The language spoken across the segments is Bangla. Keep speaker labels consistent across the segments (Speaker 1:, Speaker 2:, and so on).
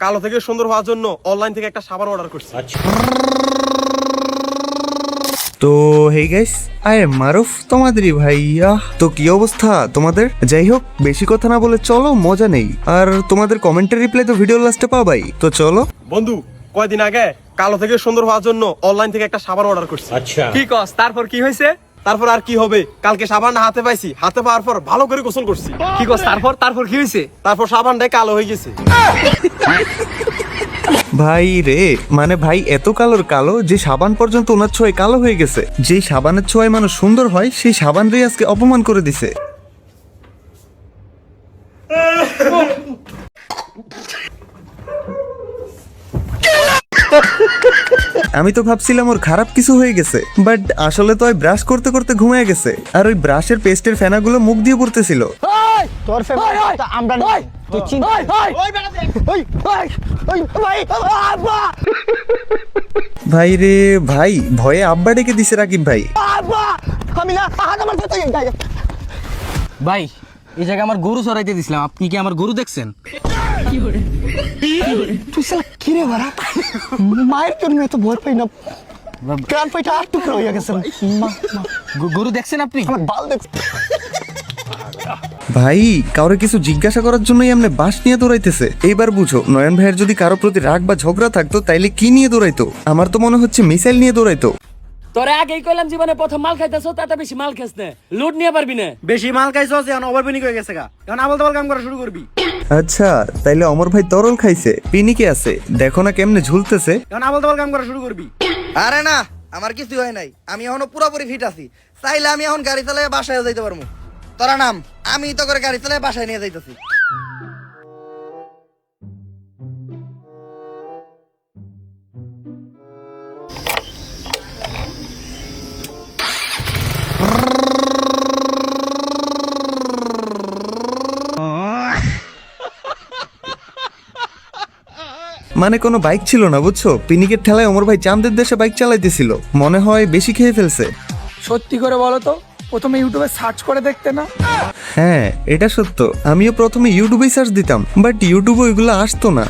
Speaker 1: কালো থেকে সুন্দর হওয়ার জন্য অনলাইন থেকে একটা সাবান অর্ডার করছি।
Speaker 2: তো হেই গাইস, আই এম মারুফ, তোমাদেরই ভাইয়া। তো কি অবস্থা তোমাদের? যাই হোক, বেশি কথা না বলে চলো মজা নেই। আর তোমাদের কমেন্টের রিপ্লাই তো ভিডিও লাস্টে পাবাই, তো চলো।
Speaker 1: বন্ধু, কয়দিন আগে কালো থেকে সুন্দর হওয়ার জন্য অনলাইন থেকে একটা সাবান অর্ডার করছি।
Speaker 3: আচ্ছা,
Speaker 1: কি কস? তারপর কি হয়েছে? তারপর আর কি হবে, কালকে সাবানটা হাতে পাইছি, হাতে পাওয়ার পর ভালো করে গোসল করছি।
Speaker 4: কি কস? তারপর কি হয়েছে?
Speaker 1: তারপর সাবানটাই কালো হয়ে গেছে।
Speaker 2: ভাই রে, মানে ভাই এত কালোর কালো যে সাবান পর্যন্ত ওনার ছোঁয়ায় কালো হয়ে গেছে। যেই সাবানের ছোঁয়ায় মানুষ সুন্দর হয়, সেই সাবান রে আজকে অপমান করে দিছে। আমি তো ভাবছিলাম ওর খারাপ কিছু হয়ে গেছে, বাট আসলে তো ওই ব্রাশ করতে করতে ঘুমিয়ে গেছে। আর ওই ব্রাশের পেস্টের ফেনাগুলো মুখ দিয়ে পড়তেছিল।
Speaker 4: তোর ফেভারিট আমরা নই, তুই চিন্তা
Speaker 2: ভাই রে ভাই, ভয়ে আব্বা ডেকে দিছে রাকিব ভাই।
Speaker 4: আমি না ভাই, এই জায়গায় আমার গরু চড়াইতে দিছিলাম, আপনি কি আমার গরু দেখছেন? তুই শালা কি রে বাড়া, মায়ের জন্য এত ভয় পাই না, গান পাইটা আর টুকরো হয়ে গেছে। গরু দেখছেন আপনি? আমার বাল দেখছেন
Speaker 2: ভাই, কাউরে কিছু জিজ্ঞাসা করার জন্যই এমনি বাঁশ নিয়ে দৌড়াইতেছে। এইবার বুঝো, নয়ন ভাইয়ের যদি কারো প্রতি রাগ বা ঝগড়া থাকতো তাইলে কি নিয়ে দৌড়াইতো? আমার তো মনে হচ্ছে মিসাইল নিয়ে দৌড়াইতো।
Speaker 5: তোরে আগেই কইলাম জীবনে প্রথম মাল খাইতেছো, তাতে বেশি মাল খাস না, লুট নিয়ে পারবি না।
Speaker 4: বেশি মাল খাইছস, এখন ওভারপিনিক হয়ে গেছে গা, এখন আবল তাবল কাম করা শুরু করবি।
Speaker 2: আচ্ছা, তাইলে অমর ভাই তরল খাইছে, পিনিকে আছে, দেখো না কেমনে ঝুলতেছে।
Speaker 4: এখন আবল তাবল কাম করা শুরু করবি।
Speaker 6: আরে না, আমার কিছু হয় নাই, আমি এখনো পুরোপুরি ফিট আছি। চাইলে আমি এখন গাড়ি চালাই বাসায় যাইতে পারবো। তোরা নাম, আমি তো করে গাড়ি চালাই বাসায় নিয়ে যাইতেছি।
Speaker 2: মানে কোনো বাইক ছিল না বুঝছো, পিনিকের ঠেলায় অমর ভাই চাঁদের দেশে বাইক চালাইতেছিল, মনে হয় বেশি খেয়ে ফেলছে।
Speaker 7: সত্যি করে বলো তো, প্রথমে ইউটিউবে সার্চ করে দেখতে না?
Speaker 2: হ্যাঁ, এটা সত্য, আমিও প্রথমে ইউটিউবে সার্চ দিতাম, বাট ইউটিউবে ওইগুলো আসতো না।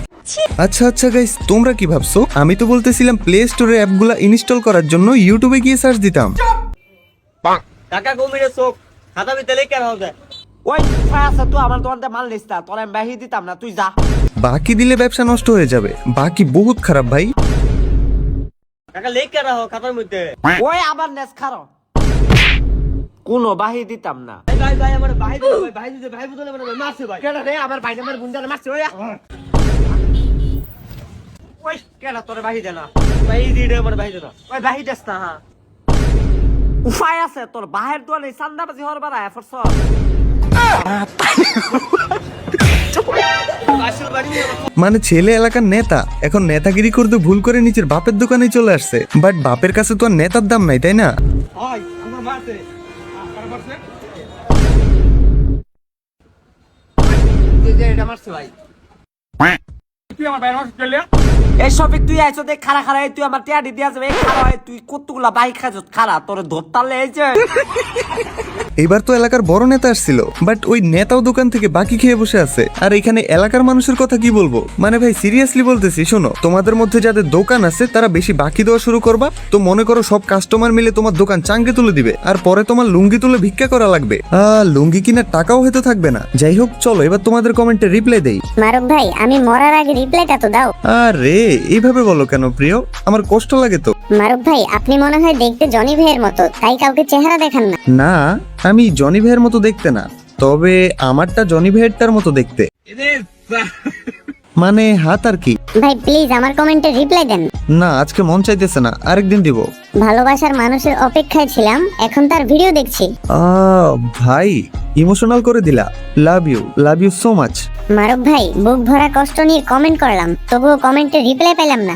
Speaker 2: আচ্ছা আচ্ছা গাইস, তোমরা কি ভাবছো? আমি তো বলতেছিলাম প্লে স্টোরে অ্যাপগুলো ইনস্টল করার জন্য ইউটিউবে গিয়ে সার্চ দিতাম।
Speaker 3: কাকা ঘুমিয়ে চোখ হাতা বিতেলে কেন হবে?
Speaker 4: ওই ফায়াসা তুই আমার দোকানতে মাল নিস না, তোর আমি বাহি দিতাম না, তুই যা।
Speaker 2: বাকি দিলে ব্যবসা নষ্ট হয়ে যাবে, বাকি বহুত খারাপ ভাই।
Speaker 3: কাকা লেখ কেন হোক খাতার মধ্যে?
Speaker 4: ওই আবার নেস খারো, কোনো বাহি দিতাম না।
Speaker 3: ভাই ভাই আমার ভাই দিতে ভাই দিতে ভাই বুঝলে মানে মারছে ভাই।
Speaker 4: কেন রে আমার ভাই আমার গুন্ডারে মারছে? ওই কেন তোর বাহি দে না,
Speaker 3: ভাই দিতে আমার ভাই দিতে।
Speaker 4: ওই বাহি দেস না। হ্যাঁ উপায় আছে, তোর বাহের দোয়ালে চান্দাবাজি হওয়ার বাড়া এফর্স।
Speaker 2: মানে ছেলে এলাকার নেতা, এখন নেতাগিরি করতে ভুল করে নিজের বাপের দোকানে চলে আসছে, বাট বাপের কাছে তো আর নেতার দাম নাই, তাই না?
Speaker 1: ভাই আমার মারছে, কারা মারছে?
Speaker 4: এটা মারছে ভাই।
Speaker 1: তুই আমার বাইরে মারছিস কেন?
Speaker 4: এই শফিক তুই আইছো দেখ, খারা খারা তুই আমার টিয়াডি দিয়া যাবে। খারা হয় তুই কতগুলা বাইক খাইছ, খারা তোর ধরতালে এই যে।
Speaker 2: এবার তো এলাকার বড় নেতা আসছিল, বাট ওই নেতাও দোকান থেকে বাকি খেয়ে বসে আছে। আর এখানে এলাকার মানুষের কথা কি বলবো? মানে ভাই সিরিয়াসলি বলতেছি, শোনো, তোমাদের মধ্যে যাদের দোকান আছে তারা বেশি বাকি দেওয়া শুরু করবা, তো মনে করো সব কাস্টমার মিলে তোমার দোকান চাঙ্গে তুলে দিবে, আর পরে তোমার লুঙ্গি তুলে ভিক্ষা করা লাগবে। লুঙ্গি কিনার টাকাও হয়তো থাকবে না। যাই হোক, চলো এবার তোমাদের কমেন্টে রিপ্লাই দেই।
Speaker 8: মারুফ ভাই, আমি মরার আগে রিপ্লাইটা তো দাও।
Speaker 2: আরে এইভাবে বলো কেন প্রিয়, আমার কষ্ট লাগে তো।
Speaker 8: মারুফ ভাই, আপনি মনে হয় দেখতে জনি ভাইয়ের মতো, তাই কাউকে চেহারা দেখান না।
Speaker 2: না, আমি জনি ভাইয়ের মতো দেখতে না, তবে আমারটা জনি ভাইয়েরটার মতো দেখতে। মানে হাত আর কি।
Speaker 8: ভাই প্লিজ আমার কমেন্টে রিপ্লাই দেন।
Speaker 2: না, আজকে মন চাইতেছে না, আরেকদিন দিব।
Speaker 8: ভালোবাসার মানুষের অপেক্ষায় ছিলাম, এখন তার ভিডিও দেখছি।
Speaker 2: ভাই ইমোশনাল করে দিলা, লাভ ইউ সো মাচ।
Speaker 8: মারুফ ভাই, বুক ভরা কষ্ট নিয়ে কমেন্ট করলাম, তবুও কমেন্টে রিপ্লাই পেলাম না।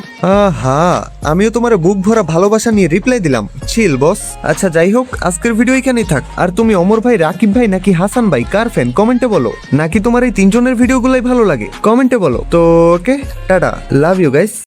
Speaker 2: আমিও তোমার বুক ভরা ভালোবাসা নিয়ে রিপ্লাই দিলাম, চিল বস। আচ্ছা যাই হোক, আজকের ভিডিও এখানেই থাক। আর তুমি অমর ভাই, রাকিব ভাই নাকি হাসান ভাই কার ফ্যান কমেন্টে বলো, নাকি তোমার এই তিনজনের ভিডিওগুলাই ভালো লাগে কমেন্টে বলো। তো ওকে, টাটা, লাভ ইউ গাইস।